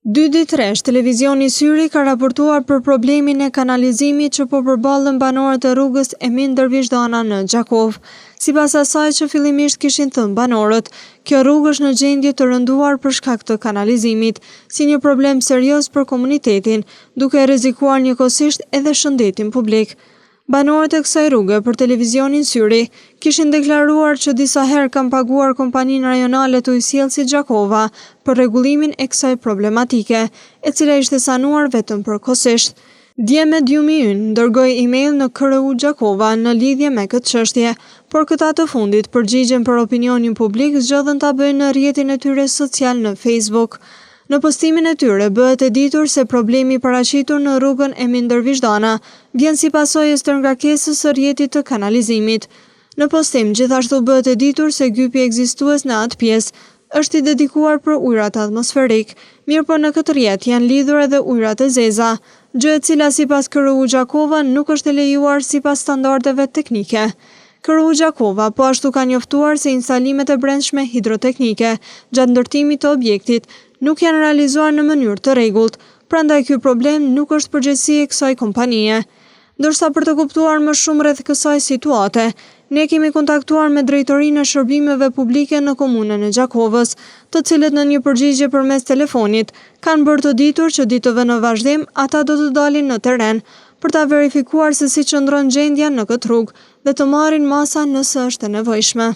2 ditë rresht, televizioni syri ka raportuar për problemin e kanalizimit që po përballen banorët e rrugës Emin Dervishdana në Gjakov. Sipas asaj që fillimisht kishin thënë banorët, kjo rrugë është në gjendje të rënduar për shkak të kanalizimit, si një problem serioz për komunitetin, duke rrezikuar njëkohësisht edhe shëndetin publik. Banorët e kësaj rruge për televizionin syri kishin deklaruar që disa herë kanë paguar kompaninë rajonale të ujësjellësit Gjakova për rregullimin e kësaj problematike, e cila ishte sanuar vetëm përkohësisht. Dje Mediumi ynë dërgoi email në KRU Gjakova në lidhje me këtë çështje, por këta të fundit përgjigjen për opinionin publik zgjodhen ta bëjnë në rrjetin e tyre social në Facebook. Në postimin e tyre bëhet e ditur se problemi paraqitur në rrugën Emin Dervishdana vjen si pasojë të ngarkesës së rrjetit të kanalizimit. Në postim gjithashtu bëhet e ditur se gypi ekzistues në atë pjesë është i dedikuar për ujërat atmosferik, mirëpo në këtë rrjet janë lidhur edhe ujërat e zeza, gjë e cila sipas KRU Gjakova nuk është e lejuar sipas standardeve teknike. KRU Gjakova po ashtu ka njoftuar se instalimet e brendshme hidroteknike gjatë ndërtimit të objektit nuk janë realizuar në mënyrë të rregullt, prandaj ky problem nuk është përgjegjësi e kësaj kompanie. Ndërsa për të kuptuar më shumë rreth kësaj situate, ne kemi kontaktuar me Drejtorinë e Shërbimeve Publike në komunën e Gjakovës, të cilët në një përgjigje përmes telefonit kanë bërë të ditur që ditëve në vazhdim ata do të dalin në terren për ta verifikuar se si qëndron gjendja në këtë rrugë dhe të marrin masa nëse është e nevojshme.